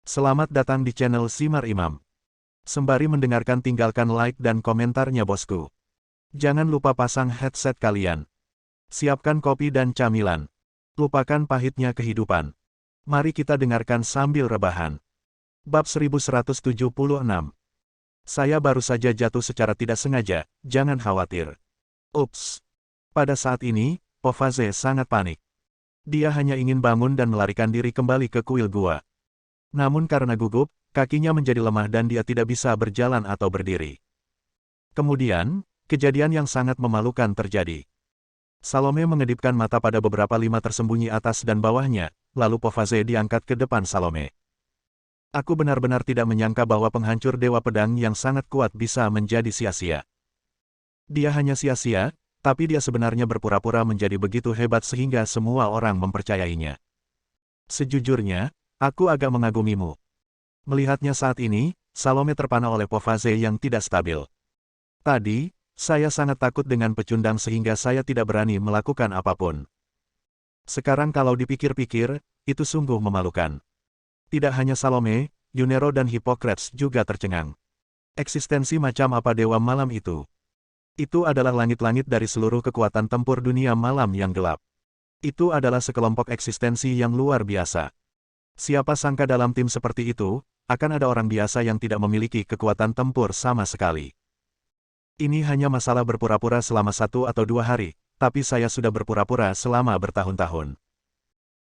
Selamat datang di channel Simar Imam. Sembari mendengarkan tinggalkan like dan komentarnya bosku. Jangan lupa pasang headset kalian. Siapkan kopi dan camilan. Lupakan pahitnya kehidupan. Mari kita dengarkan sambil rebahan. Bab 1176. Saya baru saja jatuh secara tidak sengaja, jangan khawatir. Ups. Pada saat ini, Pofaze sangat panik. Dia hanya ingin bangun dan melarikan diri kembali ke kuil gua. Namun karena gugup, kakinya menjadi lemah dan dia tidak bisa berjalan atau berdiri. Kemudian, kejadian yang sangat memalukan terjadi. Salome mengedipkan mata pada beberapa lima tersembunyi atas dan bawahnya, lalu Pofaze diangkat ke depan Salome. Aku benar-benar tidak menyangka bahwa penghancur Dewa Pedang yang sangat kuat bisa menjadi sia-sia. Dia hanya sia-sia, tapi dia sebenarnya berpura-pura menjadi begitu hebat sehingga semua orang mempercayainya. Sejujurnya, aku agak mengagumimu. Melihatnya saat ini, Salome terpana oleh Pofaze yang tidak stabil. Tadi, saya sangat takut dengan pecundang sehingga saya tidak berani melakukan apapun. Sekarang kalau dipikir-pikir, itu sungguh memalukan. Tidak hanya Salome, Yunero dan Hippocrates juga tercengang. Eksistensi macam apa Dewa Malam itu? Itu adalah langit-langit dari seluruh kekuatan tempur dunia malam yang gelap. Itu adalah sekelompok eksistensi yang luar biasa. Siapa sangka dalam tim seperti itu, akan ada orang biasa yang tidak memiliki kekuatan tempur sama sekali. Ini hanya masalah berpura-pura selama 1 atau 2 hari, tapi saya sudah berpura-pura selama bertahun-tahun.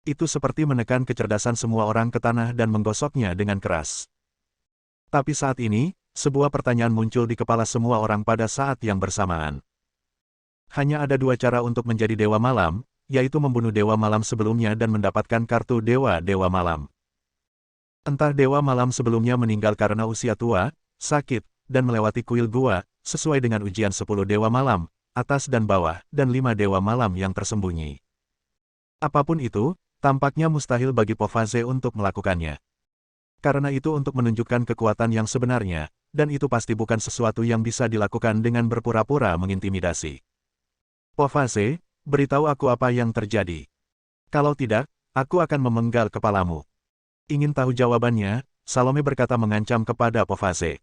Itu seperti menekan kecerdasan semua orang ke tanah dan menggosoknya dengan keras. Tapi saat ini, sebuah pertanyaan muncul di kepala semua orang pada saat yang bersamaan. Hanya ada 2 cara untuk menjadi Dewa Malam, yaitu membunuh Dewa Malam sebelumnya dan mendapatkan kartu Dewa Malam. Entah Dewa Malam sebelumnya meninggal karena usia tua, sakit, dan melewati kuil gua, sesuai dengan ujian 10 Dewa Malam, atas dan bawah, dan 5 Dewa Malam yang tersembunyi. Apapun itu, tampaknya mustahil bagi Pofaze untuk melakukannya. Karena itu untuk menunjukkan kekuatan yang sebenarnya, dan itu pasti bukan sesuatu yang bisa dilakukan dengan berpura-pura mengintimidasi. Pofaze, beritahu aku apa yang terjadi. Kalau tidak, aku akan memenggal kepalamu. Ingin tahu jawabannya, Salome berkata mengancam kepada Pofaze.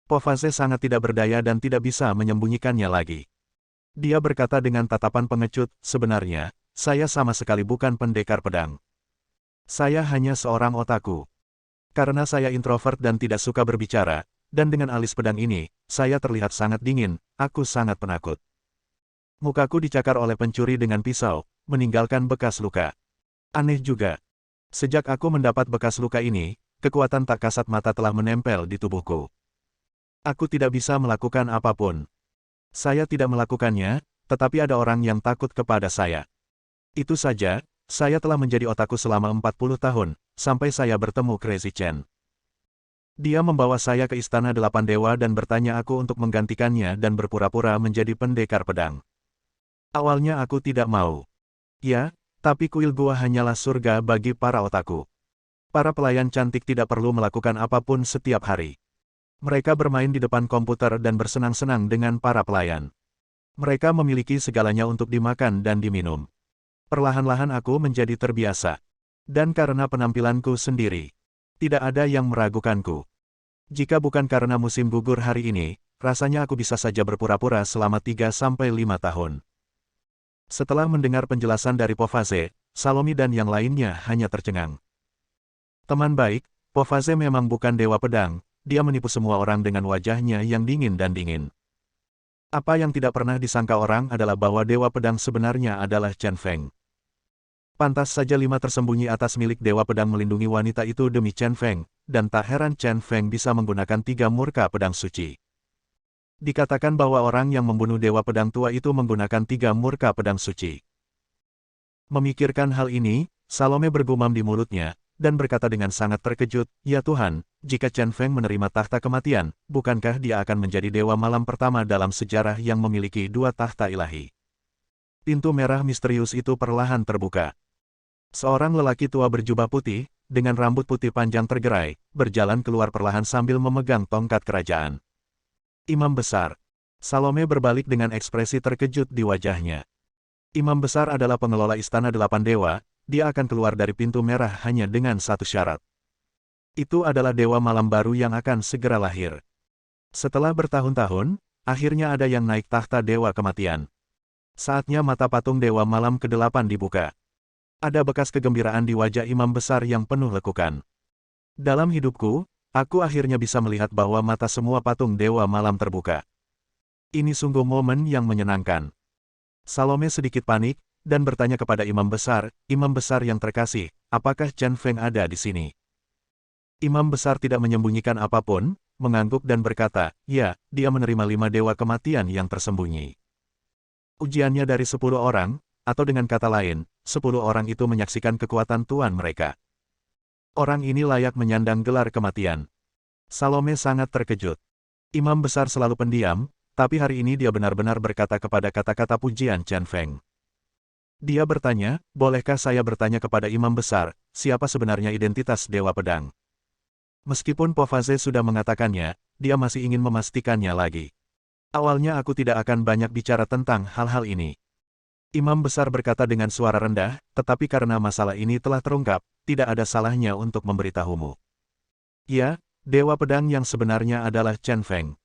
Pofaze sangat tidak berdaya dan tidak bisa menyembunyikannya lagi. Dia berkata dengan tatapan pengecut, sebenarnya, saya sama sekali bukan pendekar pedang. Saya hanya seorang otaku. Karena saya introvert dan tidak suka berbicara, dan dengan alis pedang ini, saya terlihat sangat dingin, aku sangat penakut. Mukaku dicakar oleh pencuri dengan pisau, meninggalkan bekas luka. Aneh juga. Sejak aku mendapat bekas luka ini, kekuatan tak kasat mata telah menempel di tubuhku. Aku tidak bisa melakukan apapun. Saya tidak melakukannya, tetapi ada orang yang takut kepada saya. Itu saja, saya telah menjadi otaku selama 40 tahun, sampai saya bertemu Crazy Chen. Dia membawa saya ke Istana 8 Dewa dan bertanya aku untuk menggantikannya dan berpura-pura menjadi pendekar pedang. Awalnya aku tidak mau. Ya, tapi kuil gua hanyalah surga bagi para otaku. Para pelayan cantik tidak perlu melakukan apapun setiap hari. Mereka bermain di depan komputer dan bersenang-senang dengan para pelayan. Mereka memiliki segalanya untuk dimakan dan diminum. Perlahan-lahan aku menjadi terbiasa. Dan karena penampilanku sendiri, tidak ada yang meragukanku. Jika bukan karena musim gugur hari ini, rasanya aku bisa saja berpura-pura selama 3-5 tahun. Setelah mendengar penjelasan dari Pofaze, Salome dan yang lainnya hanya tercengang. Teman baik, Pofaze memang bukan Dewa Pedang, dia menipu semua orang dengan wajahnya yang dingin dan dingin. Apa yang tidak pernah disangka orang adalah bahwa Dewa Pedang sebenarnya adalah Chen Feng. Pantas saja 5 tersembunyi atas milik Dewa Pedang melindungi wanita itu demi Chen Feng, dan tak heran Chen Feng bisa menggunakan 3 murka pedang suci. Dikatakan bahwa orang yang membunuh Dewa Pedang tua itu menggunakan 3 murka pedang suci. Memikirkan hal ini, Salome bergumam di mulutnya, dan berkata dengan sangat terkejut, ya Tuhan, jika Chen Feng menerima tahta kematian, bukankah dia akan menjadi Dewa Malam pertama dalam sejarah yang memiliki 2 tahta ilahi? Pintu merah misterius itu perlahan terbuka. Seorang lelaki tua berjubah putih, dengan rambut putih panjang tergerai, berjalan keluar perlahan sambil memegang tongkat kerajaan. Imam Besar. Salome berbalik dengan ekspresi terkejut di wajahnya. Imam Besar adalah pengelola Istana 8 Dewa, dia akan keluar dari pintu merah hanya dengan satu syarat. Itu adalah Dewa Malam baru yang akan segera lahir. Setelah bertahun-tahun, akhirnya ada yang naik tahta Dewa Kematian. Saatnya mata patung Dewa Malam ke-8 dibuka. Ada bekas kegembiraan di wajah imam besar yang penuh lekukan. Dalam hidupku, aku akhirnya bisa melihat bahwa mata semua patung Dewa Malam terbuka. Ini sungguh momen yang menyenangkan. Salome sedikit panik, dan bertanya kepada imam besar yang terkasih, apakah Chen Feng ada di sini? Imam besar tidak menyembunyikan apapun, mengangguk dan berkata, ya, dia menerima 5 dewa kematian yang tersembunyi. Ujiannya dari 10 orang, atau dengan kata lain, 10 orang itu menyaksikan kekuatan Tuan mereka. Orang ini layak menyandang gelar kematian. Salome sangat terkejut. Imam besar selalu pendiam, tapi hari ini dia benar-benar berkata kepada kata-kata pujian Chen Feng. Dia bertanya, bolehkah saya bertanya kepada imam besar, siapa sebenarnya identitas Dewa Pedang? Meskipun Pofaze sudah mengatakannya, dia masih ingin memastikannya lagi. Awalnya aku tidak akan banyak bicara tentang hal-hal ini. Imam besar berkata dengan suara rendah, tetapi karena masalah ini telah terungkap, tidak ada salahnya untuk memberitahumu. Ya, Dewa Pedang yang sebenarnya adalah Chen Feng.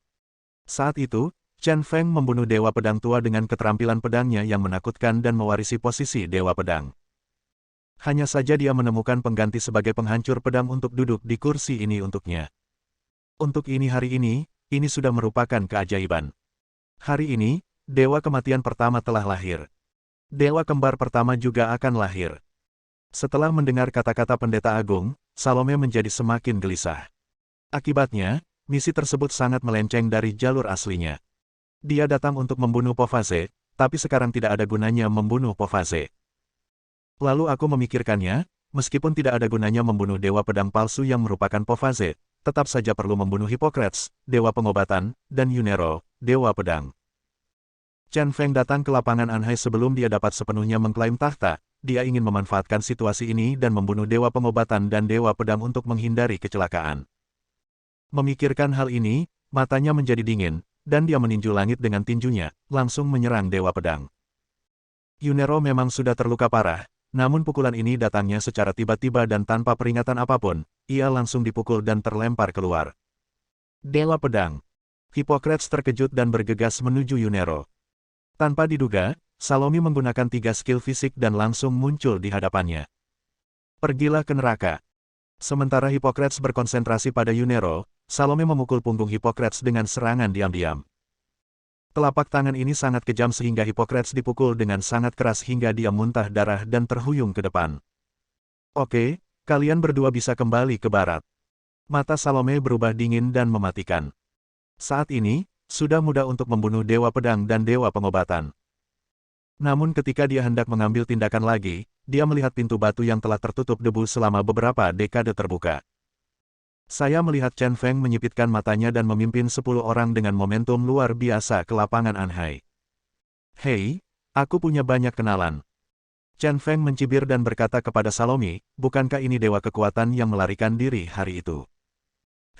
Saat itu, Chen Feng membunuh Dewa Pedang tua dengan keterampilan pedangnya yang menakutkan dan mewarisi posisi Dewa Pedang. Hanya saja dia menemukan pengganti sebagai penghancur pedang untuk duduk di kursi ini untuknya. Untuk hari ini sudah merupakan keajaiban. Hari ini, Dewa Kematian pertama telah lahir. Dewa Kembar pertama juga akan lahir. Setelah mendengar kata-kata Pendeta Agung, Salome menjadi semakin gelisah. Akibatnya, misi tersebut sangat melenceng dari jalur aslinya. Dia datang untuk membunuh Pofaze, tapi sekarang tidak ada gunanya membunuh Pofaze. Lalu aku memikirkannya, meskipun tidak ada gunanya membunuh Dewa Pedang palsu yang merupakan Pofaze, tetap saja perlu membunuh Hippocrates, Dewa Pengobatan, dan Yunero, Dewa Pedang. Chen Feng datang ke lapangan Anhai sebelum dia dapat sepenuhnya mengklaim tahta. Dia ingin memanfaatkan situasi ini dan membunuh Dewa Pengobatan dan Dewa Pedang untuk menghindari kecelakaan. Memikirkan hal ini, matanya menjadi dingin, dan dia meninju langit dengan tinjunya, langsung menyerang Dewa Pedang. Yunero memang sudah terluka parah, namun pukulan ini datangnya secara tiba-tiba dan tanpa peringatan apapun, ia langsung dipukul dan terlempar keluar. Dewa Pedang. Hippocrates terkejut dan bergegas menuju Yunero. Tanpa diduga, Salome menggunakan 3 skill fisik dan langsung muncul di hadapannya. Pergilah ke neraka. Sementara Hippocrates berkonsentrasi pada Yunero, Salome memukul punggung Hippocrates dengan serangan diam-diam. Telapak tangan ini sangat kejam sehingga Hippocrates dipukul dengan sangat keras hingga dia muntah darah dan terhuyung ke depan. Oke, kalian berdua bisa kembali ke barat. Mata Salome berubah dingin dan mematikan. Saat ini, sudah mudah untuk membunuh Dewa Pedang dan Dewa Pengobatan. Namun ketika dia hendak mengambil tindakan lagi, dia melihat pintu batu yang telah tertutup debu selama beberapa dekade terbuka. Saya melihat Chen Feng menyipitkan matanya dan memimpin 10 orang dengan momentum luar biasa ke lapangan Anhai. Hei, aku punya banyak kenalan. Chen Feng mencibir dan berkata kepada Salome, bukankah ini dewa kekuatan yang melarikan diri hari itu?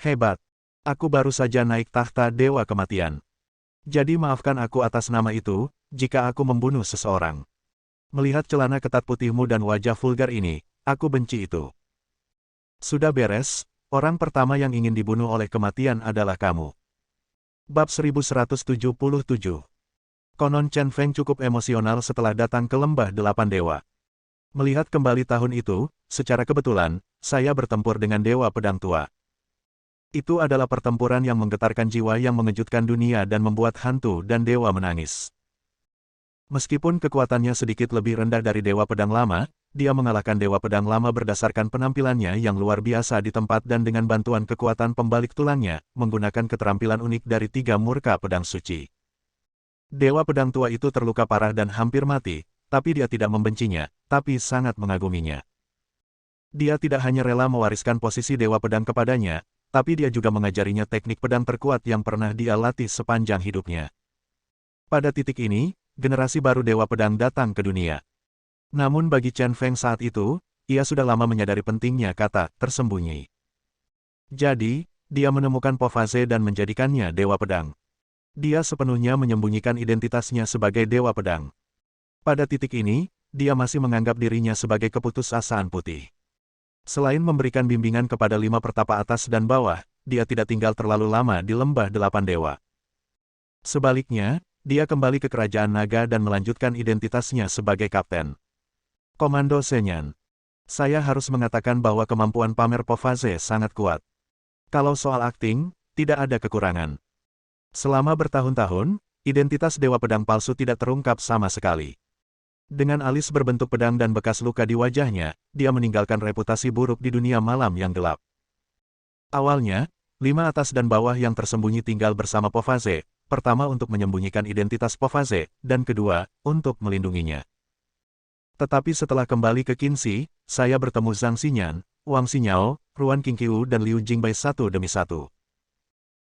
Hebat. Aku baru saja naik tahta Dewa Kematian. Jadi maafkan aku atas nama itu, jika aku membunuh seseorang. Melihat celana ketat putihmu dan wajah vulgar ini, aku benci itu. Sudah beres, orang pertama yang ingin dibunuh oleh kematian adalah kamu. Bab 1177. Konon Chen Feng cukup emosional setelah datang ke Lembah 8 Dewa. Melihat kembali tahun itu, secara kebetulan, saya bertempur dengan Dewa Pedang Tua. Itu adalah pertempuran yang menggetarkan jiwa yang mengejutkan dunia dan membuat hantu dan dewa menangis. Meskipun kekuatannya sedikit lebih rendah dari Dewa Pedang Lama, dia mengalahkan Dewa Pedang Lama berdasarkan penampilannya yang luar biasa di tempat dan dengan bantuan kekuatan pembalik tulangnya, menggunakan keterampilan unik dari 3 murka pedang suci. Dewa Pedang Tua itu terluka parah dan hampir mati, tapi dia tidak membencinya, tapi sangat mengaguminya. Dia tidak hanya rela mewariskan posisi Dewa Pedang kepadanya, tapi dia juga mengajarinya teknik pedang terkuat yang pernah dia latih sepanjang hidupnya. Pada titik ini, generasi baru Dewa Pedang datang ke dunia. Namun bagi Chen Feng saat itu, ia sudah lama menyadari pentingnya kata tersembunyi. Jadi, dia menemukan Pofaze dan menjadikannya Dewa Pedang. Dia sepenuhnya menyembunyikan identitasnya sebagai Dewa Pedang. Pada titik ini, dia masih menganggap dirinya sebagai keputusasaan putih. Selain memberikan bimbingan kepada 5 pertapa atas dan bawah, dia tidak tinggal terlalu lama di lembah delapan dewa. Sebaliknya, dia kembali ke kerajaan naga dan melanjutkan identitasnya sebagai kapten. Komando Senyan. Saya harus mengatakan bahwa kemampuan pamer Pofaze sangat kuat. Kalau soal akting, tidak ada kekurangan. Selama bertahun-tahun, identitas Dewa Pedang palsu tidak terungkap sama sekali. Dengan alis berbentuk pedang dan bekas luka di wajahnya, dia meninggalkan reputasi buruk di dunia malam yang gelap. Awalnya, 5 atas dan bawah yang tersembunyi tinggal bersama Pofaze, pertama untuk menyembunyikan identitas Pofaze, dan kedua, untuk melindunginya. Tetapi setelah kembali ke Qinxi, saya bertemu Zhang Xinyan, Wang Xinyao, Ruan Qingqiu dan Liu Jingbai satu demi satu.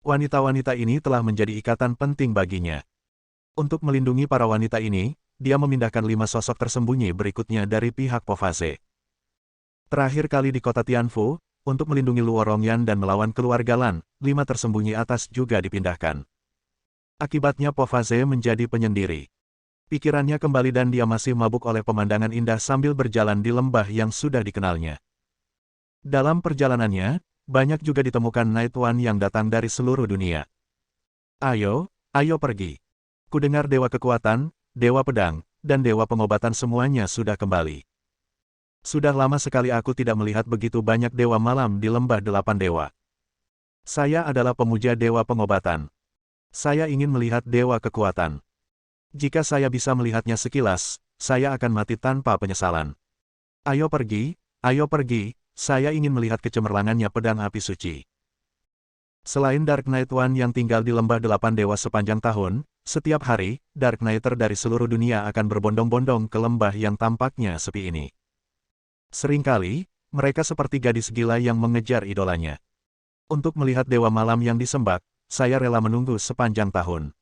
Wanita-wanita ini telah menjadi ikatan penting baginya. Untuk melindungi para wanita ini, dia memindahkan 5 sosok tersembunyi berikutnya dari pihak Pofaze. Terakhir kali di kota Tianfu, untuk melindungi Luo Rongyan dan melawan keluarga Lan, 5 tersembunyi atas juga dipindahkan. Akibatnya Pofaze menjadi penyendiri. Pikirannya kembali dan dia masih mabuk oleh pemandangan indah sambil berjalan di lembah yang sudah dikenalnya. Dalam perjalanannya, banyak juga ditemukan Night One yang datang dari seluruh dunia. Ayo pergi. Kudengar Dewa Kekuatan, Dewa Pedang, dan Dewa Pengobatan semuanya sudah kembali. Sudah lama sekali aku tidak melihat begitu banyak Dewa Malam di lembah delapan dewa. Saya adalah pemuja Dewa Pengobatan. Saya ingin melihat Dewa Kekuatan. Jika saya bisa melihatnya sekilas, saya akan mati tanpa penyesalan. Ayo pergi, saya ingin melihat kecemerlangannya pedang api suci. Selain Dark Knight One yang tinggal di lembah delapan dewa sepanjang tahun, setiap hari, Dark Knighter dari seluruh dunia akan berbondong-bondong ke lembah yang tampaknya sepi ini. Seringkali, mereka seperti gadis gila yang mengejar idolanya. Untuk melihat Dewa Malam yang disembah, saya rela menunggu sepanjang tahun.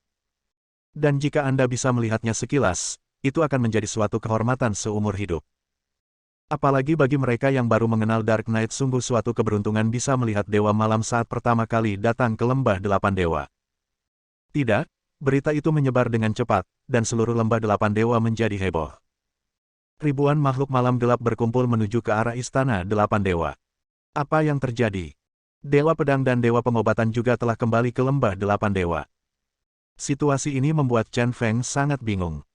Dan jika Anda bisa melihatnya sekilas, itu akan menjadi suatu kehormatan seumur hidup. Apalagi bagi mereka yang baru mengenal Dark Knight, sungguh suatu keberuntungan bisa melihat Dewa Malam saat pertama kali datang ke lembah delapan dewa. Tidak, berita itu menyebar dengan cepat, dan seluruh lembah delapan dewa menjadi heboh. Ribuan makhluk malam gelap berkumpul menuju ke arah istana delapan dewa. Apa yang terjadi? Dewa Pedang dan Dewa Pengobatan juga telah kembali ke lembah delapan dewa. Situasi ini membuat Chen Feng sangat bingung.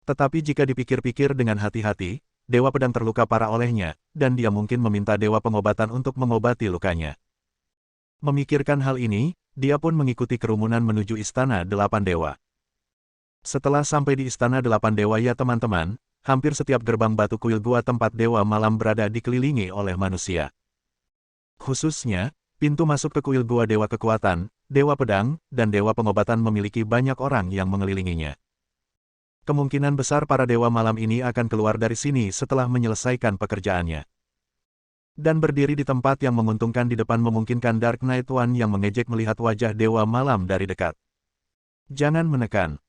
Tetapi jika dipikir-pikir dengan hati-hati, Dewa Pedang terluka parah olehnya, dan dia mungkin meminta Dewa Pengobatan untuk mengobati lukanya. Memikirkan hal ini, dia pun mengikuti kerumunan menuju istana delapan dewa. Setelah sampai di istana delapan dewa ya teman-teman, hampir setiap gerbang batu kuil gua tempat Dewa Malam berada dikelilingi oleh manusia. Khususnya, pintu masuk ke kuil gua Dewa Kekuatan, Dewa Pedang, dan Dewa Pengobatan memiliki banyak orang yang mengelilinginya. Kemungkinan besar para Dewa Malam ini akan keluar dari sini setelah menyelesaikan pekerjaannya. Dan berdiri di tempat yang menguntungkan di depan memungkinkan Dark Knight One yang mengejek melihat wajah Dewa Malam dari dekat. Jangan menekan.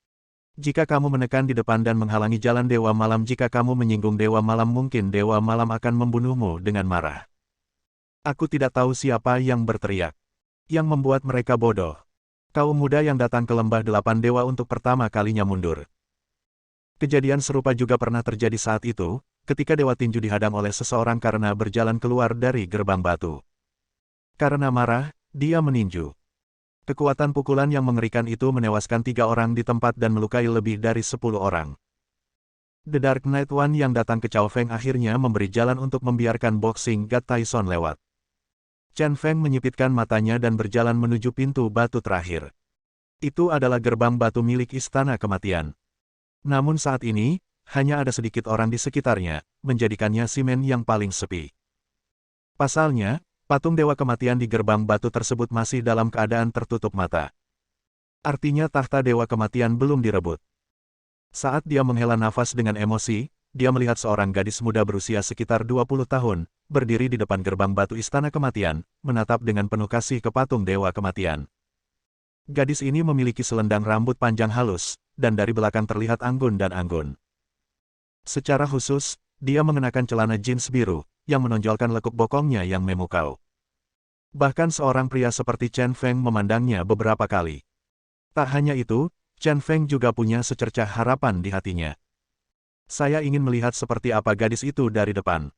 Jika kamu menekan di depan dan menghalangi jalan Dewa Malam, jika kamu menyinggung Dewa Malam, mungkin Dewa Malam akan membunuhmu dengan marah. Aku tidak tahu siapa yang berteriak. Yang membuat mereka bodoh. Kaum muda yang datang ke lembah delapan dewa untuk pertama kalinya mundur. Kejadian serupa juga pernah terjadi saat itu, ketika Dewa Tinju dihadang oleh seseorang karena berjalan keluar dari gerbang batu. Karena marah, dia meninju. Kekuatan pukulan yang mengerikan itu menewaskan 3 orang di tempat dan melukai lebih dari 10 orang. The Dark Knight One yang datang ke Cao Feng akhirnya memberi jalan untuk membiarkan boxing God Tyson lewat. Chen Feng menyipitkan matanya dan berjalan menuju pintu batu terakhir. Itu adalah gerbang batu milik Istana Kematian. Namun saat ini, hanya ada sedikit orang di sekitarnya, menjadikannya simen yang paling sepi. Pasalnya, patung Dewa Kematian di gerbang batu tersebut masih dalam keadaan tertutup mata. Artinya tahta Dewa Kematian belum direbut. Saat dia menghela nafas dengan emosi, dia melihat seorang gadis muda berusia sekitar 20 tahun, berdiri di depan gerbang batu Istana Kematian, menatap dengan penuh kasih ke patung Dewa Kematian. Gadis ini memiliki selendang rambut panjang halus, dan dari belakang terlihat anggun dan anggun. Secara khusus, dia mengenakan celana jeans biru, yang menonjolkan lekuk bokongnya yang memukau. Bahkan seorang pria seperti Chen Feng memandangnya beberapa kali. Tak hanya itu, Chen Feng juga punya secercah harapan di hatinya. Saya ingin melihat seperti apa gadis itu dari depan.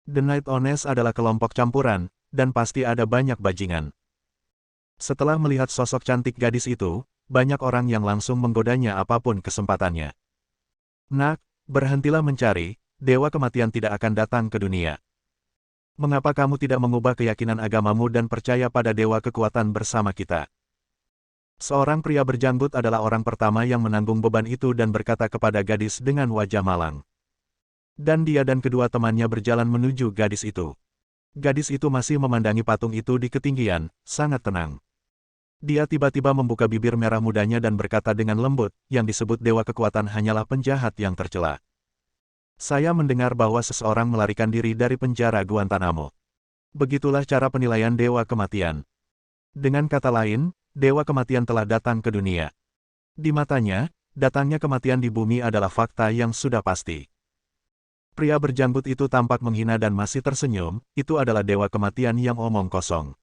The Night Ones adalah kelompok campuran, dan pasti ada banyak bajingan. Setelah melihat sosok cantik gadis itu, banyak orang yang langsung menggodanya apapun kesempatannya. Nak, berhentilah mencari, Dewa Kematian tidak akan datang ke dunia. Mengapa kamu tidak mengubah keyakinan agamamu dan percaya pada Dewa Kekuatan bersama kita? Seorang pria berjanggut adalah orang pertama yang menanggung beban itu dan berkata kepada gadis dengan wajah malang. Dan dia dan kedua temannya berjalan menuju gadis itu. Gadis itu masih memandangi patung itu di ketinggian, sangat tenang. Dia tiba-tiba membuka bibir merah mudanya dan berkata dengan lembut, yang disebut Dewa Kekuatan hanyalah penjahat yang tercela. Saya mendengar bahwa seseorang melarikan diri dari penjara Guantanamo. Begitulah cara penilaian Dewa Kematian. Dengan kata lain, Dewa Kematian telah datang ke dunia. Di matanya, datangnya kematian di bumi adalah fakta yang sudah pasti. Pria berjanggut itu tampak menghina dan masih tersenyum, itu adalah Dewa Kematian yang omong kosong.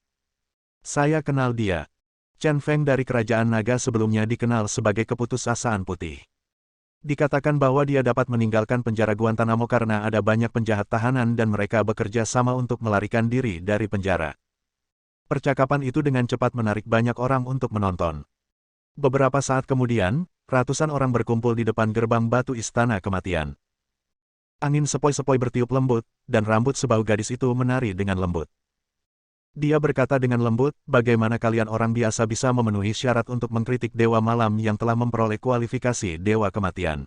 Saya kenal dia. Chen Feng dari Kerajaan Naga sebelumnya dikenal sebagai keputusasaan putih. Dikatakan bahwa dia dapat meninggalkan penjara Guantanamo karena ada banyak penjahat tahanan dan mereka bekerja sama untuk melarikan diri dari penjara. Percakapan itu dengan cepat menarik banyak orang untuk menonton. Beberapa saat kemudian, ratusan orang berkumpul di depan gerbang batu Istana Kematian. Angin sepoi-sepoi bertiup lembut, dan rambut sebahu gadis itu menari dengan lembut. Dia berkata dengan lembut, bagaimana kalian orang biasa bisa memenuhi syarat untuk mengkritik Dewa Malam yang telah memperoleh kualifikasi Dewa Kematian.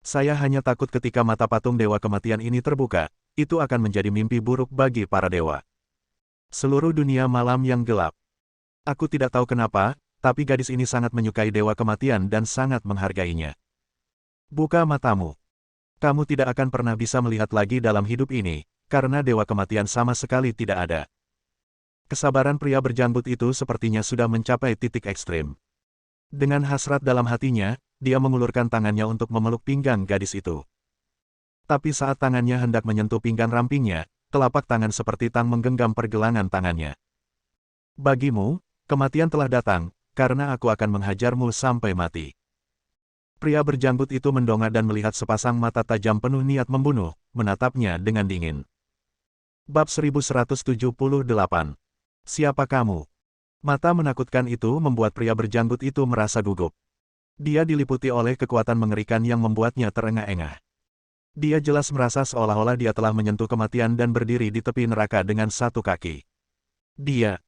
Saya hanya takut ketika mata patung Dewa Kematian ini terbuka, itu akan menjadi mimpi buruk bagi para dewa. Seluruh dunia malam yang gelap. Aku tidak tahu kenapa, tapi gadis ini sangat menyukai Dewa Kematian dan sangat menghargainya. Buka matamu. Kamu tidak akan pernah bisa melihat lagi dalam hidup ini, karena Dewa Kematian sama sekali tidak ada. Kesabaran pria berjanggut itu sepertinya sudah mencapai titik ekstrim. Dengan hasrat dalam hatinya, dia mengulurkan tangannya untuk memeluk pinggang gadis itu. Tapi saat tangannya hendak menyentuh pinggang rampingnya, telapak tangan seperti tang menggenggam pergelangan tangannya. Bagimu, kematian telah datang, karena aku akan menghajarmu sampai mati. Pria berjanggut itu mendongak dan melihat sepasang mata tajam penuh niat membunuh, menatapnya dengan dingin. Bab 1178. Siapa kamu? Mata menakutkan itu membuat pria berjanggut itu merasa gugup. Dia diliputi oleh kekuatan mengerikan yang membuatnya terengah-engah. Dia jelas merasa seolah-olah dia telah menyentuh kematian dan berdiri di tepi neraka dengan satu kaki. Dia.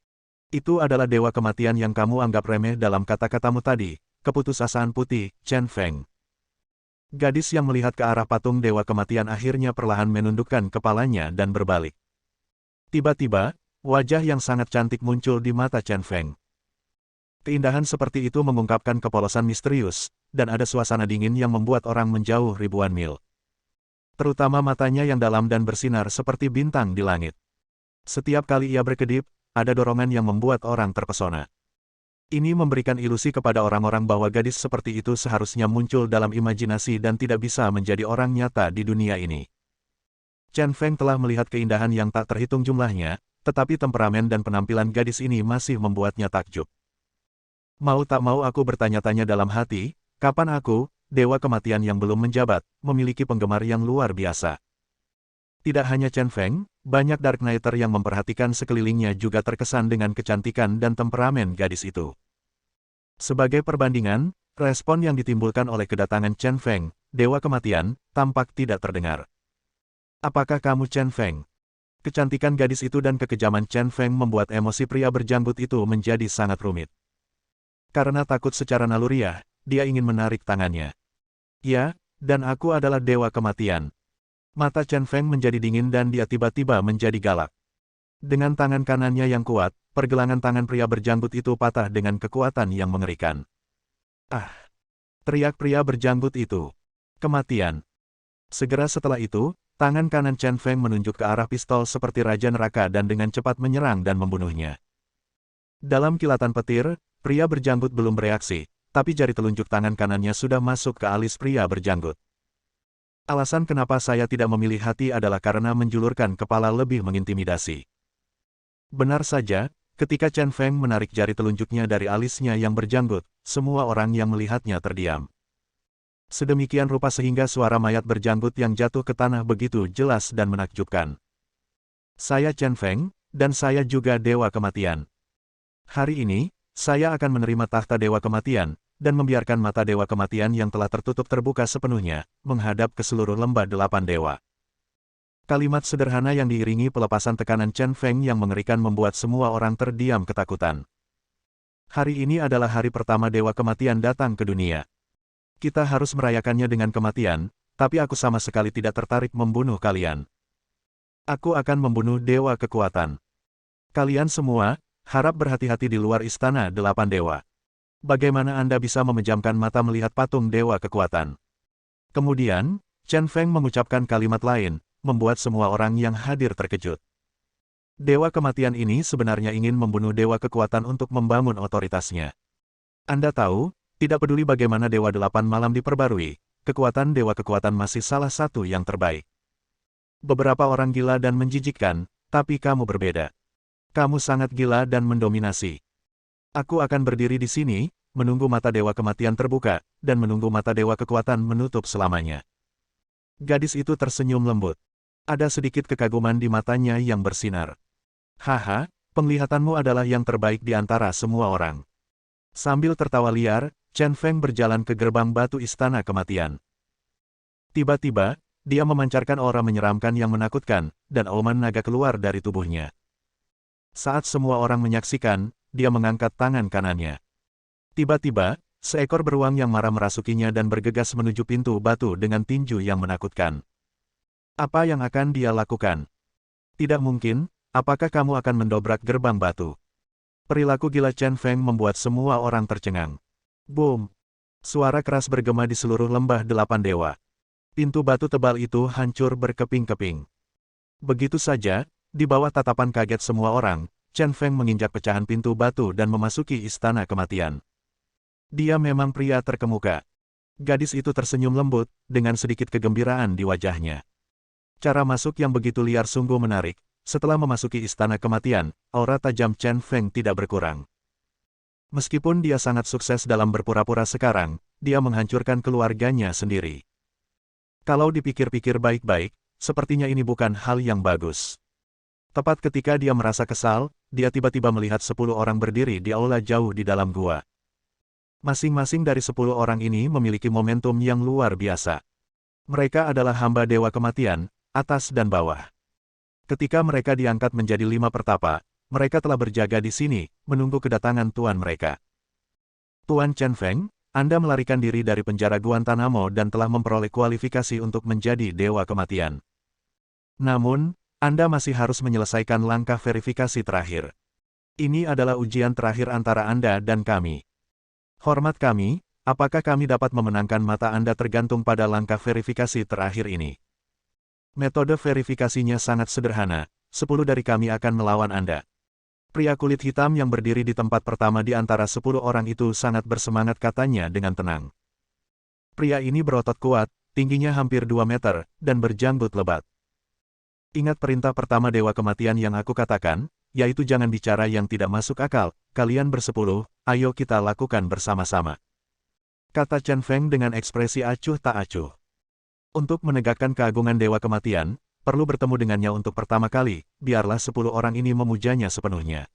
Itu adalah Dewa Kematian yang kamu anggap remeh dalam kata-katamu tadi, keputusasaan putih, Chen Feng. Gadis yang melihat ke arah patung Dewa Kematian akhirnya perlahan menundukkan kepalanya dan berbalik. Tiba-tiba, wajah yang sangat cantik muncul di mata Chen Feng. Keindahan seperti itu mengungkapkan kepolosan misterius, dan ada suasana dingin yang membuat orang menjauh ribuan mil. Terutama matanya yang dalam dan bersinar seperti bintang di langit. Setiap kali ia berkedip, ada dorongan yang membuat orang terpesona. Ini memberikan ilusi kepada orang-orang bahwa gadis seperti itu seharusnya muncul dalam imajinasi dan tidak bisa menjadi orang nyata di dunia ini. Chen Feng telah melihat keindahan yang tak terhitung jumlahnya, tetapi temperamen dan penampilan gadis ini masih membuatnya takjub. Mau tak mau aku bertanya-tanya dalam hati, kapan aku, Dewa Kematian yang belum menjabat, memiliki penggemar yang luar biasa. Tidak hanya Chen Feng, banyak Dark Knighter yang memperhatikan sekelilingnya juga terkesan dengan kecantikan dan temperamen gadis itu. Sebagai perbandingan, respon yang ditimbulkan oleh kedatangan Chen Feng, Dewa Kematian, tampak tidak terdengar. Apakah kamu Chen Feng? Kecantikan gadis itu dan kekejaman Chen Feng membuat emosi pria berjanggut itu menjadi sangat rumit. Karena takut secara naluriah, dia ingin menarik tangannya. Ya, dan aku adalah Dewa Kematian. Mata Chen Feng menjadi dingin dan dia tiba-tiba menjadi galak. Dengan tangan kanannya yang kuat, pergelangan tangan pria berjanggut itu patah dengan kekuatan yang mengerikan. Ah! Teriak pria berjanggut itu. Kematian. Segera setelah itu, tangan kanan Chen Feng menunjuk ke arah pistol seperti Raja Neraka dan dengan cepat menyerang dan membunuhnya. Dalam kilatan petir, pria berjanggut belum bereaksi, tapi jari telunjuk tangan kanannya sudah masuk ke alis pria berjanggut. Alasan kenapa saya tidak memilih hati adalah karena menjulurkan kepala lebih mengintimidasi. Benar saja, ketika Chen Feng menarik jari telunjuknya dari alisnya yang berjanggut, semua orang yang melihatnya terdiam. Sedemikian rupa sehingga suara mayat berjanggut yang jatuh ke tanah begitu jelas dan menakjubkan. Saya Chen Feng, dan saya juga Dewa Kematian. Hari ini, saya akan menerima tahta Dewa Kematian, dan membiarkan mata Dewa Kematian yang telah tertutup terbuka sepenuhnya, menghadap ke seluruh lembah delapan dewa. Kalimat sederhana yang diiringi pelepasan tekanan Chen Feng yang mengerikan membuat semua orang terdiam ketakutan. Hari ini adalah hari pertama Dewa Kematian datang ke dunia. Kita harus merayakannya dengan kematian, tapi aku sama sekali tidak tertarik membunuh kalian. Aku akan membunuh Dewa Kekuatan. Kalian semua, harap berhati-hati di luar istana delapan dewa. Bagaimana Anda bisa memejamkan mata melihat patung Dewa Kekuatan? Kemudian, Chen Feng mengucapkan kalimat lain, membuat semua orang yang hadir terkejut. Dewa Kematian ini sebenarnya ingin membunuh Dewa Kekuatan untuk membangun otoritasnya. Anda tahu, tidak peduli bagaimana Dewa Delapan Malam diperbarui, kekuatan Dewa Kekuatan masih salah satu yang terbaik. Beberapa orang gila dan menjijikkan, tapi kamu berbeda. Kamu sangat gila dan mendominasi. Aku akan berdiri di sini, menunggu mata Dewa Kematian terbuka, dan menunggu mata Dewa Kekuatan menutup selamanya. Gadis itu tersenyum lembut. Ada sedikit kekaguman di matanya yang bersinar. Haha, penglihatanmu adalah yang terbaik di antara semua orang. Sambil tertawa liar, Chen Feng berjalan ke gerbang batu Istana Kematian. Tiba-tiba, dia memancarkan aura menyeramkan yang menakutkan, dan auman naga keluar dari tubuhnya. Saat semua orang menyaksikan, dia mengangkat tangan kanannya. Tiba-tiba, seekor beruang yang marah merasukinya dan bergegas menuju pintu batu dengan tinju yang menakutkan. Apa yang akan dia lakukan? Tidak mungkin, apakah kamu akan mendobrak gerbang batu? Perilaku gila Chen Feng membuat semua orang tercengang. Boom! Suara keras bergema di seluruh lembah delapan dewa. Pintu batu tebal itu hancur berkeping-keping. Begitu saja, di bawah tatapan kaget semua orang, Chen Feng menginjak pecahan pintu batu dan memasuki Istana Kematian. Dia memang pria terkemuka. Gadis itu tersenyum lembut, dengan sedikit kegembiraan di wajahnya. Cara masuk yang begitu liar sungguh menarik. Setelah memasuki Istana Kematian, aura tajam Chen Feng tidak berkurang. Meskipun dia sangat sukses dalam berpura-pura sekarang, dia menghancurkan keluarganya sendiri. Kalau dipikir-pikir baik-baik, sepertinya ini bukan hal yang bagus. Tepat ketika dia merasa kesal, dia tiba-tiba melihat 10 orang berdiri di aula jauh di dalam gua. Masing-masing dari 10 orang ini memiliki momentum yang luar biasa. Mereka adalah hamba Dewa Kematian, atas dan bawah. Ketika mereka diangkat menjadi 5 pertapa, mereka telah berjaga di sini, menunggu kedatangan tuan mereka. Tuan Chen Feng, Anda melarikan diri dari penjara Guantanamo dan telah memperoleh kualifikasi untuk menjadi Dewa Kematian. Namun, Anda masih harus menyelesaikan langkah verifikasi terakhir. Ini adalah ujian terakhir antara Anda dan kami. Hormat kami, apakah kami dapat memenangkan mata Anda tergantung pada langkah verifikasi terakhir ini. Metode verifikasinya sangat sederhana, 10 dari kami akan melawan Anda. Pria kulit hitam yang berdiri di tempat pertama di antara 10 orang itu sangat bersemangat katanya dengan tenang. Pria ini berotot kuat, tingginya hampir 2 meter, dan berjanggut lebat. Ingat perintah pertama Dewa Kematian yang aku katakan, yaitu jangan bicara yang tidak masuk akal, kalian bersepuluh, ayo kita lakukan bersama-sama. Kata Chen Feng dengan ekspresi acuh tak acuh. Untuk menegakkan keagungan Dewa Kematian, perlu bertemu dengannya untuk pertama kali, biarlah 10 orang ini memujanya sepenuhnya.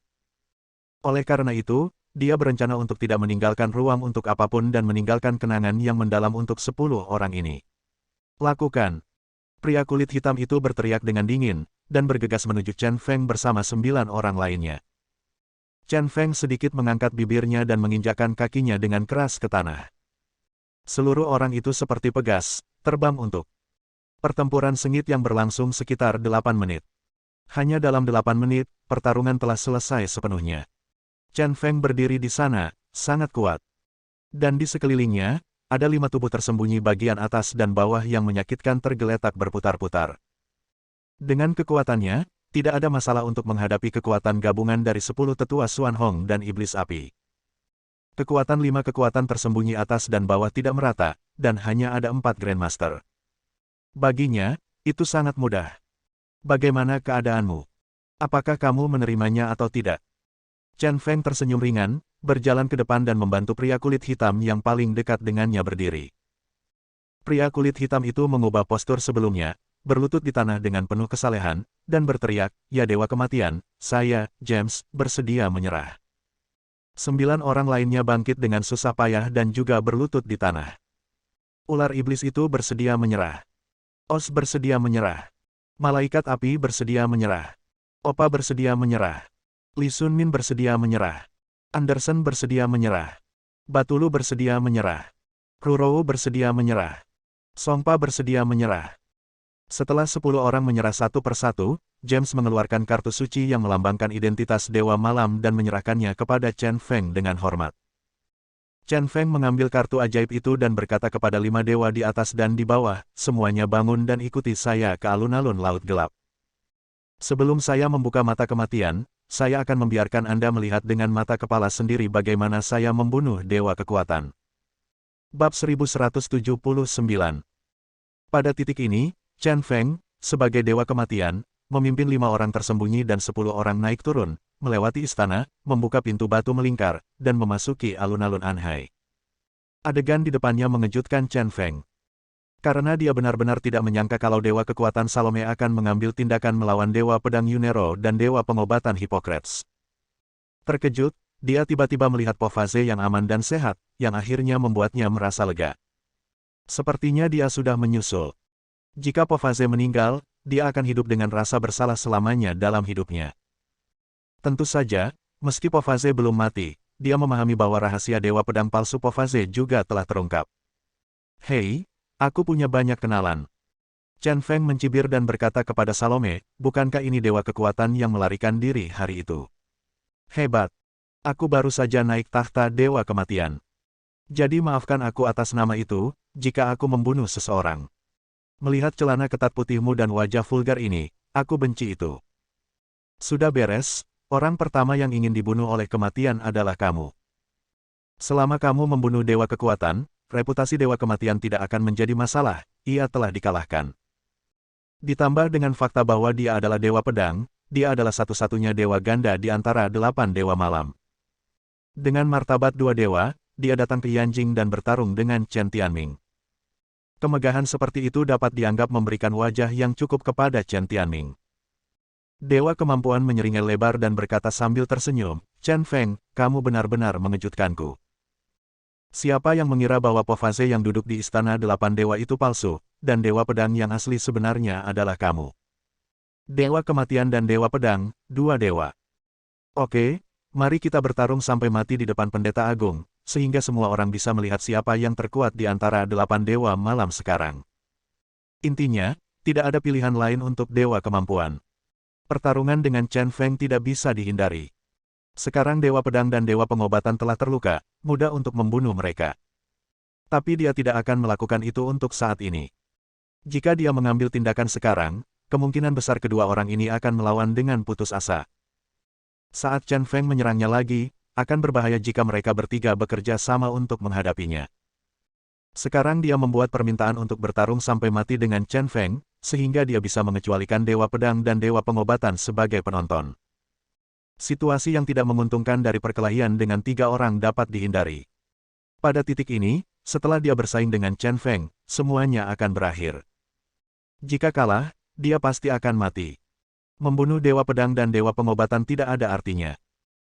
Oleh karena itu, dia berencana untuk tidak meninggalkan ruang untuk apapun dan meninggalkan kenangan yang mendalam untuk 10 orang ini. Lakukan. Pria kulit hitam itu berteriak dengan dingin, dan bergegas menuju Chen Feng bersama 9 orang lainnya. Chen Feng sedikit mengangkat bibirnya dan menginjakkan kakinya dengan keras ke tanah. Seluruh orang itu seperti pegas, terbang untuk pertempuran sengit yang berlangsung sekitar 8 menit. Hanya dalam 8 menit, pertarungan telah selesai sepenuhnya. Chen Feng berdiri di sana, sangat kuat. Dan di sekelilingnya, ada 5 tubuh tersembunyi bagian atas dan bawah yang menyakitkan tergeletak berputar-putar. Dengan kekuatannya, tidak ada masalah untuk menghadapi kekuatan gabungan dari 10 tetua Xuan Hong dan Iblis Api. Kekuatan 5 kekuatan tersembunyi atas dan bawah tidak merata, dan hanya ada 4 Grandmaster. Baginya, itu sangat mudah. Bagaimana keadaanmu? Apakah kamu menerimanya atau tidak? Chen Feng tersenyum ringan, berjalan ke depan dan membantu pria kulit hitam yang paling dekat dengannya berdiri. Pria kulit hitam itu mengubah postur sebelumnya, berlutut di tanah dengan penuh kesalehan, dan berteriak, "Ya Dewa Kematian, saya, James, bersedia menyerah." 9 orang lainnya bangkit dengan susah payah dan juga berlutut di tanah. Ular iblis itu bersedia menyerah. Oz bersedia menyerah. Malaikat api bersedia menyerah. Opa bersedia menyerah. Lee Sun Min bersedia menyerah. Anderson bersedia menyerah. Batulu bersedia menyerah. Rurou bersedia menyerah. Songpa bersedia menyerah. Setelah 10 orang menyerah satu persatu, James mengeluarkan kartu suci yang melambangkan identitas Dewa Malam dan menyerahkannya kepada Chen Feng dengan hormat. Chen Feng mengambil kartu ajaib itu dan berkata kepada 5 dewa di atas dan di bawah, "Semuanya bangun dan ikuti saya ke alun-alun Laut Gelap. Sebelum saya membuka mata kematian, saya akan membiarkan Anda melihat dengan mata kepala sendiri bagaimana saya membunuh Dewa Kekuatan." Bab 1179. Pada titik ini, Chen Feng, sebagai Dewa Kematian, memimpin 5 orang tersembunyi dan 10 orang naik turun, melewati istana, membuka pintu batu melingkar, dan memasuki alun-alun Anhai. Adegan di depannya mengejutkan Chen Feng. Karena dia benar-benar tidak menyangka kalau Dewa Kekuatan Salome akan mengambil tindakan melawan Dewa Pedang Yunero dan Dewa Pengobatan Hippocrates. Terkejut, dia tiba-tiba melihat Pofaze yang aman dan sehat, yang akhirnya membuatnya merasa lega. Sepertinya dia sudah menyusul. Jika Pofaze meninggal, dia akan hidup dengan rasa bersalah selamanya dalam hidupnya. Tentu saja, meski Pofaze belum mati, dia memahami bahwa rahasia Dewa Pedang palsu Pofaze juga telah terungkap. "Hei, aku punya banyak kenalan." Chen Feng mencibir dan berkata kepada Salome, "Bukankah ini Dewa Kekuatan yang melarikan diri hari itu? Hebat. Aku baru saja naik takhta Dewa Kematian. Jadi maafkan aku atas nama itu, jika aku membunuh seseorang. Melihat celana ketat putihmu dan wajah vulgar ini, aku benci itu. Sudah beres, orang pertama yang ingin dibunuh oleh kematian adalah kamu. Selama kamu membunuh Dewa Kekuatan, reputasi Dewa Kematian tidak akan menjadi masalah, ia telah dikalahkan. Ditambah dengan fakta bahwa dia adalah Dewa Pedang, dia adalah satu-satunya Dewa Ganda di antara 8 Dewa Malam. Dengan martabat 2 dewa, dia datang ke Yanjing dan bertarung dengan Chen Tianming. Kemegahan seperti itu dapat dianggap memberikan wajah yang cukup kepada Chen Tianming. Dewa Kemampuan menyeringai lebar dan berkata sambil tersenyum, "Chen Feng, kamu benar-benar mengejutkanku. Siapa yang mengira bahwa Pofaze yang duduk di istana 8 dewa itu palsu, dan Dewa Pedang yang asli sebenarnya adalah kamu. Dewa Kematian dan Dewa Pedang, 2 dewa. Oke, mari kita bertarung sampai mati di depan Pendeta Agung, sehingga semua orang bisa melihat siapa yang terkuat di antara 8 Dewa Malam sekarang." Intinya, tidak ada pilihan lain untuk Dewa Kemampuan. Pertarungan dengan Chen Feng tidak bisa dihindari. Sekarang Dewa Pedang dan Dewa Pengobatan telah terluka, mudah untuk membunuh mereka. Tapi dia tidak akan melakukan itu untuk saat ini. Jika dia mengambil tindakan sekarang, kemungkinan besar kedua orang ini akan melawan dengan putus asa. Saat Chen Feng menyerangnya lagi, akan berbahaya jika mereka bertiga bekerja sama untuk menghadapinya. Sekarang dia membuat permintaan untuk bertarung sampai mati dengan Chen Feng, sehingga dia bisa mengecualikan Dewa Pedang dan Dewa Pengobatan sebagai penonton. Situasi yang tidak menguntungkan dari perkelahian dengan 3 orang dapat dihindari. Pada titik ini, setelah dia bersaing dengan Chen Feng, semuanya akan berakhir. Jika kalah, dia pasti akan mati. Membunuh Dewa Pedang dan Dewa Pengobatan tidak ada artinya.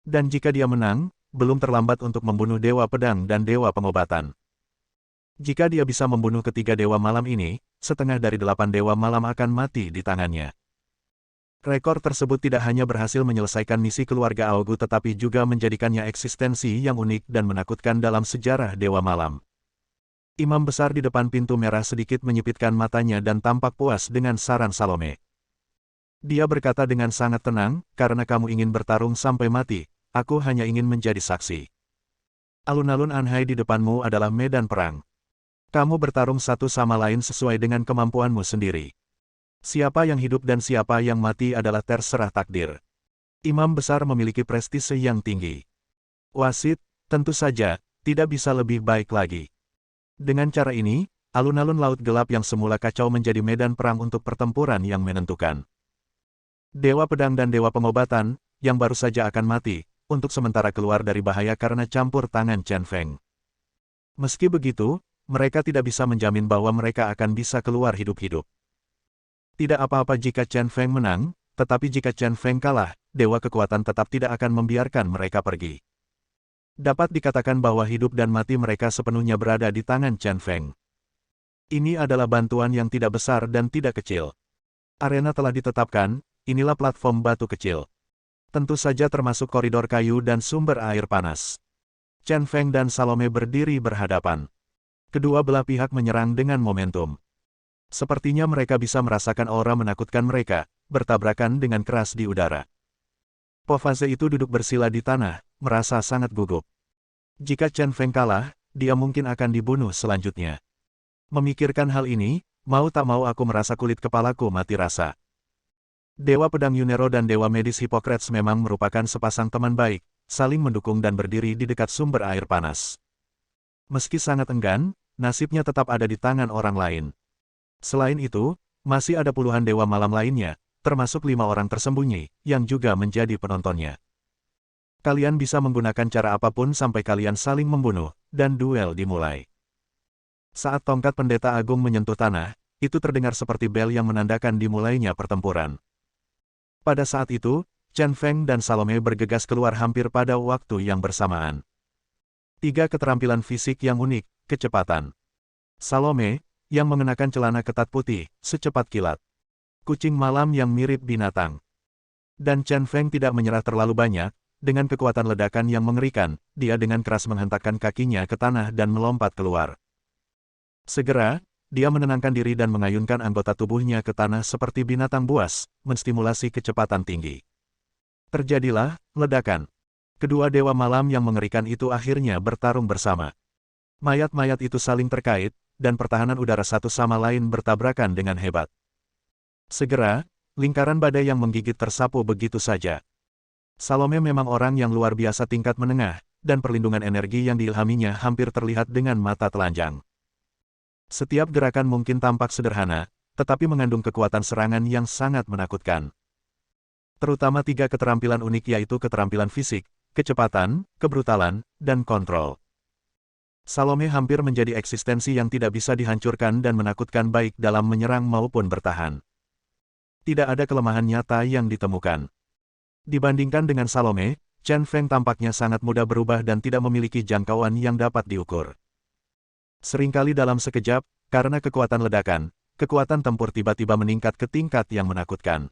Dan jika dia menang, belum terlambat untuk membunuh Dewa Pedang dan Dewa Pengobatan. Jika dia bisa membunuh ketiga Dewa Malam ini, setengah dari 8 Dewa Malam akan mati di tangannya. Rekor tersebut tidak hanya berhasil menyelesaikan misi keluarga Aogu tetapi juga menjadikannya eksistensi yang unik dan menakutkan dalam sejarah Dewa Malam. Imam besar di depan pintu merah sedikit menyipitkan matanya dan tampak puas dengan saran Salome. Dia berkata dengan sangat tenang, "Karena kamu ingin bertarung sampai mati, aku hanya ingin menjadi saksi. Alun-alun Anhai di depanmu adalah medan perang. Kamu bertarung satu sama lain sesuai dengan kemampuanmu sendiri. Siapa yang hidup dan siapa yang mati adalah terserah takdir." Imam besar memiliki prestise yang tinggi. Wasit, tentu saja, tidak bisa lebih baik lagi. Dengan cara ini, alun-alun Laut Gelap yang semula kacau menjadi medan perang untuk pertempuran yang menentukan. Dewa Pedang dan Dewa Pengobatan, yang baru saja akan mati, untuk sementara keluar dari bahaya karena campur tangan Chen Feng. Meski begitu, mereka tidak bisa menjamin bahwa mereka akan bisa keluar hidup-hidup. Tidak apa-apa jika Chen Feng menang, tetapi jika Chen Feng kalah, Dewa Kekuatan tetap tidak akan membiarkan mereka pergi. Dapat dikatakan bahwa hidup dan mati mereka sepenuhnya berada di tangan Chen Feng. Ini adalah bantuan yang tidak besar dan tidak kecil. Arena telah ditetapkan, inilah platform batu kecil. Tentu saja termasuk koridor kayu dan sumber air panas. Chen Feng dan Salome berdiri berhadapan. Kedua belah pihak menyerang dengan momentum. Sepertinya mereka bisa merasakan aura menakutkan mereka, bertabrakan dengan keras di udara. Po Fase itu duduk bersila di tanah, merasa sangat gugup. Jika Chen Feng kalah, dia mungkin akan dibunuh selanjutnya. Memikirkan hal ini, mau tak mau aku merasa kulit kepalaku mati rasa. Dewa Pedang Yunero dan Dewa Medis Hippocrates memang merupakan sepasang teman baik, saling mendukung dan berdiri di dekat sumber air panas. Meski sangat enggan, nasibnya tetap ada di tangan orang lain. Selain itu, masih ada puluhan dewa malam lainnya, termasuk 5 orang tersembunyi, yang juga menjadi penontonnya. Kalian bisa menggunakan cara apapun sampai kalian saling membunuh, dan duel dimulai. Saat tongkat pendeta agung menyentuh tanah, itu terdengar seperti bel yang menandakan dimulainya pertempuran. Pada saat itu, Chen Feng dan Salome bergegas keluar hampir pada waktu yang bersamaan. 3 keterampilan fisik yang unik, kecepatan. Salome, yang mengenakan celana ketat putih, secepat kilat. Kucing malam yang mirip binatang. Dan Chen Feng tidak menyerah terlalu banyak, dengan kekuatan ledakan yang mengerikan, dia dengan keras menghentakkan kakinya ke tanah dan melompat keluar. Segera, dia menenangkan diri dan mengayunkan anggota tubuhnya ke tanah seperti binatang buas, menstimulasi kecepatan tinggi. Terjadilah ledakan. Kedua dewa malam yang mengerikan itu akhirnya bertarung bersama. Mayat-mayat itu saling terkait, dan pertahanan udara satu sama lain bertabrakan dengan hebat. Segera, lingkaran badai yang menggigit tersapu begitu saja. Salome memang orang yang luar biasa tingkat menengah, dan perlindungan energi yang diilhaminya hampir terlihat dengan mata telanjang. Setiap gerakan mungkin tampak sederhana, tetapi mengandung kekuatan serangan yang sangat menakutkan. Terutama 3 keterampilan unik yaitu keterampilan fisik, kecepatan, kebrutalan, dan kontrol. Salome hampir menjadi eksistensi yang tidak bisa dihancurkan dan menakutkan baik dalam menyerang maupun bertahan. Tidak ada kelemahan nyata yang ditemukan. Dibandingkan dengan Salome, Chen Feng tampaknya sangat mudah berubah dan tidak memiliki jangkauan yang dapat diukur. Seringkali dalam sekejap, karena kekuatan ledakan, kekuatan tempur tiba-tiba meningkat ke tingkat yang menakutkan.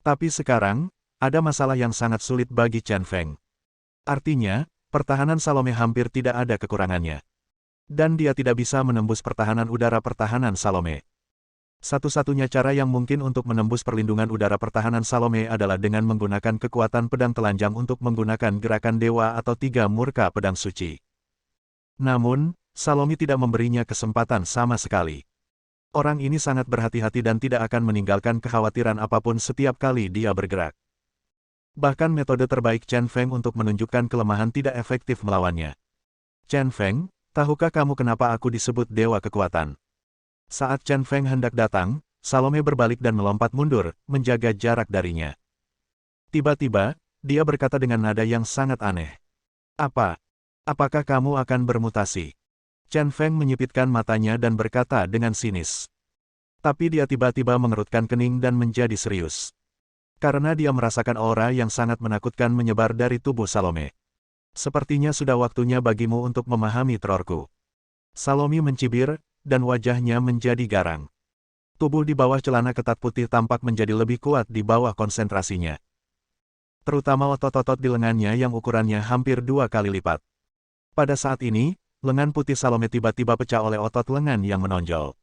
Tapi sekarang, ada masalah yang sangat sulit bagi Chen Feng. Artinya, pertahanan Salome hampir tidak ada kekurangannya. Dan dia tidak bisa menembus pertahanan udara pertahanan Salome. Satu-satunya cara yang mungkin untuk menembus perlindungan udara pertahanan Salome adalah dengan menggunakan kekuatan pedang telanjang untuk menggunakan gerakan dewa atau 3 murka pedang suci. Namun, Salome tidak memberinya kesempatan sama sekali. Orang ini sangat berhati-hati dan tidak akan meninggalkan kekhawatiran apapun setiap kali dia bergerak. Bahkan metode terbaik Chen Feng untuk menunjukkan kelemahan tidak efektif melawannya. Chen Feng, tahukah kamu kenapa aku disebut Dewa Kekuatan? Saat Chen Feng hendak datang, Salome berbalik dan melompat mundur, menjaga jarak darinya. Tiba-tiba, dia berkata dengan nada yang sangat aneh. Apakah kamu akan bermutasi? Chen Feng menyipitkan matanya dan berkata dengan sinis. Tapi dia tiba-tiba mengerutkan kening dan menjadi serius. Karena dia merasakan aura yang sangat menakutkan menyebar dari tubuh Salome. Sepertinya sudah waktunya bagimu untuk memahami terorku. Salome mencibir, dan wajahnya menjadi garang. Tubuh di bawah celana ketat putih tampak menjadi lebih kuat di bawah konsentrasinya. Terutama otot-otot di lengannya yang ukurannya hampir 2 kali lipat. Pada saat ini, lengan putih Salome tiba-tiba pecah oleh otot lengan yang menonjol.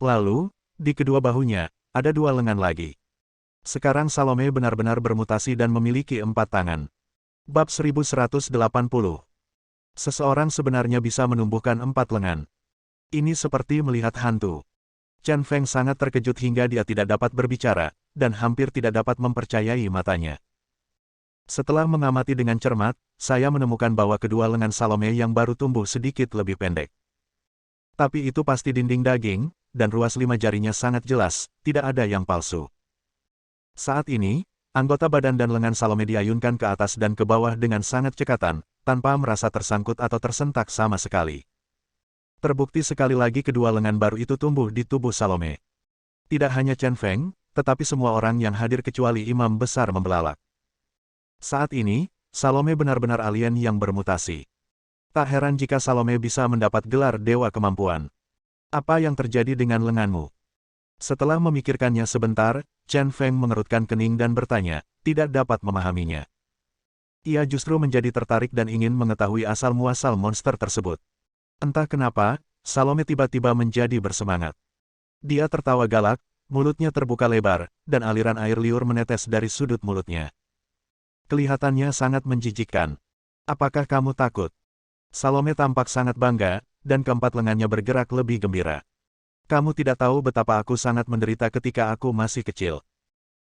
Lalu, di kedua bahunya, ada 2 lengan lagi. Sekarang Salome benar-benar bermutasi dan memiliki 4 tangan. Bab 1180. Seseorang sebenarnya bisa menumbuhkan 4 lengan. Ini seperti melihat hantu. Chen Feng sangat terkejut hingga dia tidak dapat berbicara, dan hampir tidak dapat mempercayai matanya. Setelah mengamati dengan cermat, saya menemukan bahwa kedua lengan Salome yang baru tumbuh sedikit lebih pendek. Tapi itu pasti dinding daging, dan ruas 5 jarinya sangat jelas, tidak ada yang palsu. Saat ini, anggota badan dan lengan Salome diayunkan ke atas dan ke bawah dengan sangat cekatan, tanpa merasa tersangkut atau tersentak sama sekali. Terbukti sekali lagi kedua lengan baru itu tumbuh di tubuh Salome. Tidak hanya Chen Feng, tetapi semua orang yang hadir kecuali imam besar membelalak. Saat ini, Salome benar-benar alien yang bermutasi. Tak heran jika Salome bisa mendapat gelar Dewa Kemampuan. Apa yang terjadi dengan lenganmu? Setelah memikirkannya sebentar, Chen Feng mengerutkan kening dan bertanya, tidak dapat memahaminya. Ia justru menjadi tertarik dan ingin mengetahui asal-muasal monster tersebut. Entah kenapa, Salome tiba-tiba menjadi bersemangat. Dia tertawa galak, mulutnya terbuka lebar, dan aliran air liur menetes dari sudut mulutnya. Kelihatannya sangat menjijikkan. Apakah kamu takut? Salome tampak sangat bangga, dan keempat lengannya bergerak lebih gembira. Kamu tidak tahu betapa aku sangat menderita ketika aku masih kecil.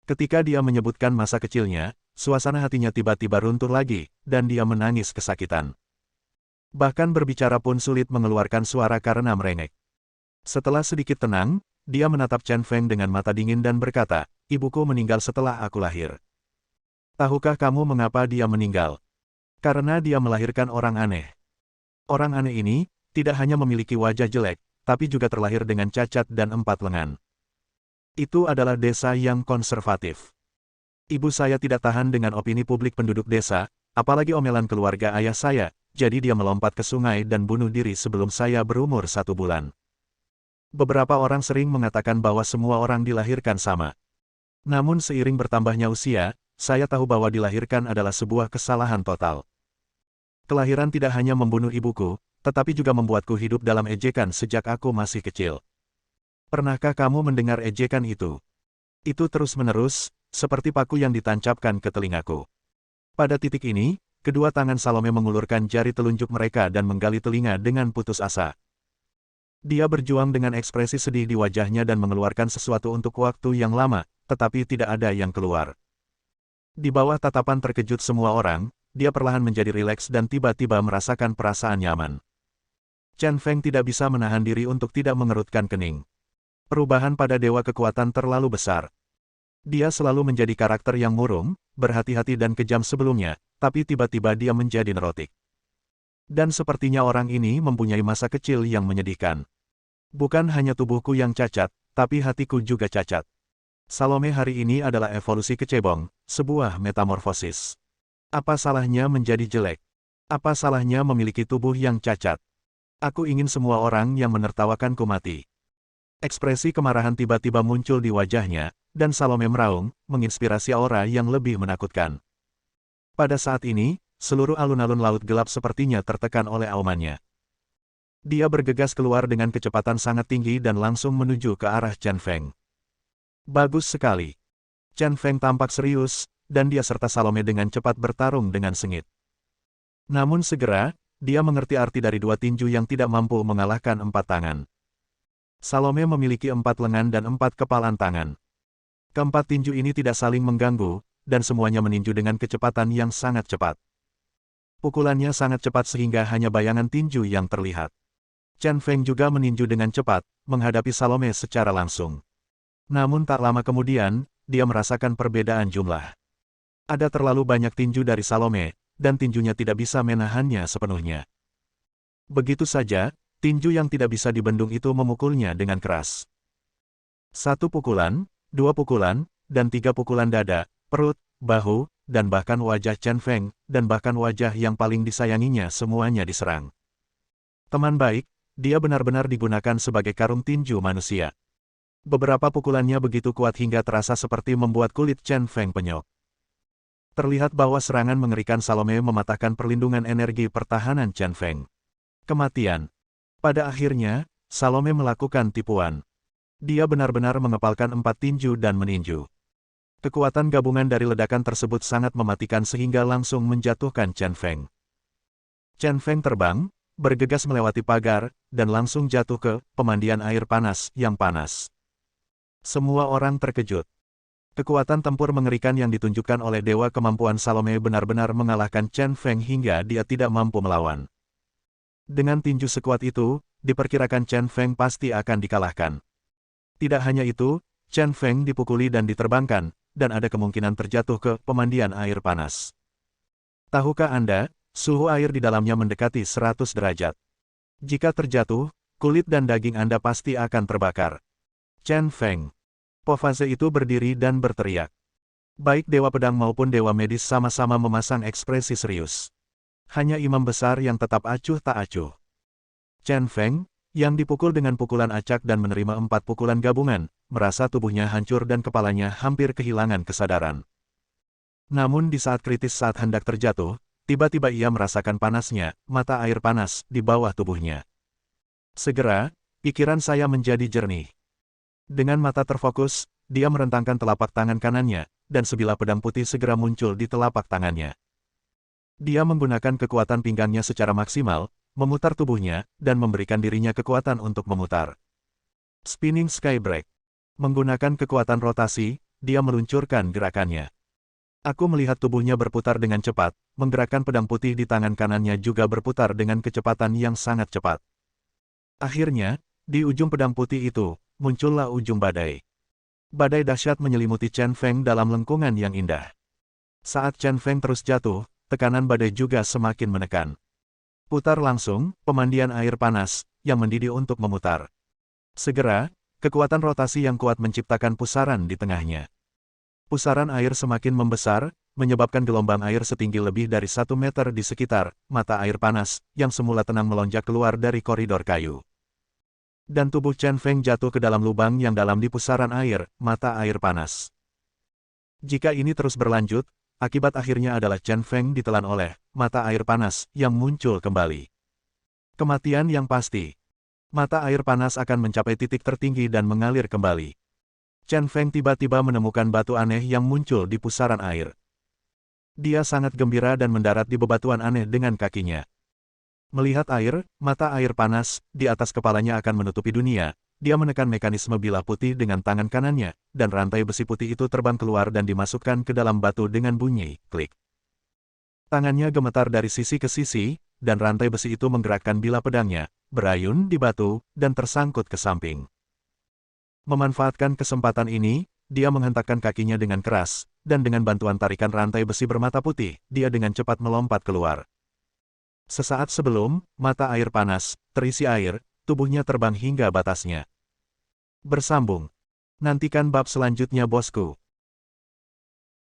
Ketika dia menyebutkan masa kecilnya, suasana hatinya tiba-tiba runtuh lagi, dan dia menangis kesakitan. Bahkan berbicara pun sulit mengeluarkan suara karena merengek. Setelah sedikit tenang, dia menatap Chen Feng dengan mata dingin dan berkata, ibuku meninggal setelah aku lahir. Tahukah kamu mengapa dia meninggal? Karena dia melahirkan orang aneh. Orang aneh ini, tidak hanya memiliki wajah jelek, tapi juga terlahir dengan cacat dan 4 lengan. Itu adalah desa yang konservatif. Ibu saya tidak tahan dengan opini publik penduduk desa, apalagi omelan keluarga ayah saya, jadi dia melompat ke sungai dan bunuh diri sebelum saya berumur 1 bulan. Beberapa orang sering mengatakan bahwa semua orang dilahirkan sama. Namun seiring bertambahnya usia, saya tahu bahwa dilahirkan adalah sebuah kesalahan total. Kelahiran tidak hanya membunuh ibuku, tetapi juga membuatku hidup dalam ejekan sejak aku masih kecil. Pernahkah kamu mendengar ejekan itu? Itu terus-menerus, seperti paku yang ditancapkan ke telingaku. Pada titik ini, kedua tangan Salome mengulurkan jari telunjuk mereka dan menggali telinga dengan putus asa. Dia berjuang dengan ekspresi sedih di wajahnya dan mengeluarkan sesuatu untuk waktu yang lama, tetapi tidak ada yang keluar. Di bawah tatapan terkejut semua orang, dia perlahan menjadi rileks dan tiba-tiba merasakan perasaan nyaman. Chen Feng tidak bisa menahan diri untuk tidak mengerutkan kening. Perubahan pada dewa kekuatan terlalu besar. Dia selalu menjadi karakter yang murung, berhati-hati dan kejam sebelumnya, tapi tiba-tiba dia menjadi neurotik. Dan sepertinya orang ini mempunyai masa kecil yang menyedihkan. Bukan hanya tubuhku yang cacat, tapi hatiku juga cacat. Salome hari ini adalah evolusi kecebong, sebuah metamorfosis. Apa salahnya menjadi jelek? Apa salahnya memiliki tubuh yang cacat? Aku ingin semua orang yang menertawakanku mati. Ekspresi kemarahan tiba-tiba muncul di wajahnya, dan Salome meraung, menginspirasi aura yang lebih menakutkan. Pada saat ini, seluruh alun-alun laut gelap sepertinya tertekan oleh aumannya. Dia bergegas keluar dengan kecepatan sangat tinggi dan langsung menuju ke arah Chen Feng. Bagus sekali. Chen Feng tampak serius, dan dia serta Salome dengan cepat bertarung dengan sengit. Namun segera, dia mengerti arti dari 2 tinju yang tidak mampu mengalahkan 4 tangan. Salome memiliki 4 lengan dan 4 kepalan tangan. Keempat tinju ini tidak saling mengganggu, dan semuanya meninju dengan kecepatan yang sangat cepat. Pukulannya sangat cepat sehingga hanya bayangan tinju yang terlihat. Chen Feng juga meninju dengan cepat, menghadapi Salome secara langsung. Namun tak lama kemudian, dia merasakan perbedaan jumlah. Ada terlalu banyak tinju dari Salome, dan tinjunya tidak bisa menahannya sepenuhnya. Begitu saja, tinju yang tidak bisa dibendung itu memukulnya dengan keras. 1 pukulan, 2 pukulan, dan 3 pukulan dada, perut, bahu, dan bahkan wajah Chen Feng, dan bahkan wajah yang paling disayanginya semuanya diserang. Teman baik, dia benar-benar digunakan sebagai karung tinju manusia. Beberapa pukulannya begitu kuat hingga terasa seperti membuat kulit Chen Feng penyok. Terlihat bahwa serangan mengerikan Salome mematahkan perlindungan energi pertahanan Chen Feng. Kematian. Pada akhirnya, Salome melakukan tipuan. Dia benar-benar mengepalkan 4 tinju dan meninju. Kekuatan gabungan dari ledakan tersebut sangat mematikan sehingga langsung menjatuhkan Chen Feng. Chen Feng terbang, bergegas melewati pagar, dan langsung jatuh ke pemandian air panas yang panas. Semua orang terkejut. Kekuatan tempur mengerikan yang ditunjukkan oleh Dewa Kemampuan Salome benar-benar mengalahkan Chen Feng hingga dia tidak mampu melawan. Dengan tinju sekuat itu, diperkirakan Chen Feng pasti akan dikalahkan. Tidak hanya itu, Chen Feng dipukuli dan diterbangkan, dan ada kemungkinan terjatuh ke pemandian air panas. Tahukah Anda, suhu air di dalamnya mendekati 100 derajat. Jika terjatuh, kulit dan daging Anda pasti akan terbakar. Chen Feng. Pofase itu berdiri dan berteriak. Baik Dewa Pedang maupun Dewa Medis sama-sama memasang ekspresi serius. Hanya imam besar yang tetap acuh tak acuh. Chen Feng, yang dipukul dengan pukulan acak dan menerima 4 pukulan gabungan, merasa tubuhnya hancur dan kepalanya hampir kehilangan kesadaran. Namun di saat kritis saat hendak terjatuh, tiba-tiba ia merasakan panasnya, mata air panas, di bawah tubuhnya. Segera, pikiran saya menjadi jernih. Dengan mata terfokus, dia merentangkan telapak tangan kanannya, dan sebilah pedang putih segera muncul di telapak tangannya. Dia menggunakan kekuatan pinggangnya secara maksimal, memutar tubuhnya, dan memberikan dirinya kekuatan untuk memutar. Spinning Sky Break. Menggunakan kekuatan rotasi, dia meluncurkan gerakannya. Aku melihat tubuhnya berputar dengan cepat, menggerakkan pedang putih di tangan kanannya juga berputar dengan kecepatan yang sangat cepat. Akhirnya, di ujung pedang putih itu, muncullah ujung badai. Badai dahsyat menyelimuti Chen Feng dalam lengkungan yang indah. Saat Chen Feng terus jatuh, tekanan badai juga semakin menekan. Putar langsung, pemandian air panas, yang mendidih untuk memutar. Segera, kekuatan rotasi yang kuat menciptakan pusaran di tengahnya. Pusaran air semakin membesar, menyebabkan gelombang air setinggi lebih dari 1 meter di sekitar mata air panas, yang semula tenang melonjak keluar dari koridor kayu. Dan tubuh Chen Feng jatuh ke dalam lubang yang dalam di pusaran air, mata air panas. Jika ini terus berlanjut, akibat akhirnya adalah Chen Feng ditelan oleh mata air panas yang muncul kembali. Kematian yang pasti. Mata air panas akan mencapai titik tertinggi dan mengalir kembali. Chen Feng tiba-tiba menemukan batu aneh yang muncul di pusaran air. Dia sangat gembira dan mendarat di bebatuan aneh dengan kakinya. Melihat air, mata air panas, di atas kepalanya akan menutupi dunia, dia menekan mekanisme bilah putih dengan tangan kanannya, dan rantai besi putih itu terbang keluar dan dimasukkan ke dalam batu dengan bunyi, klik. Tangannya gemetar dari sisi ke sisi, dan rantai besi itu menggerakkan bilah pedangnya, berayun di batu, dan tersangkut ke samping. Memanfaatkan kesempatan ini, dia menghentakkan kakinya dengan keras, dan dengan bantuan tarikan rantai besi bermata putih, dia dengan cepat melompat keluar. Sesaat sebelum, mata air panas, terisi air, tubuhnya terbang hingga batasnya. Bersambung. Nantikan bab selanjutnya bosku.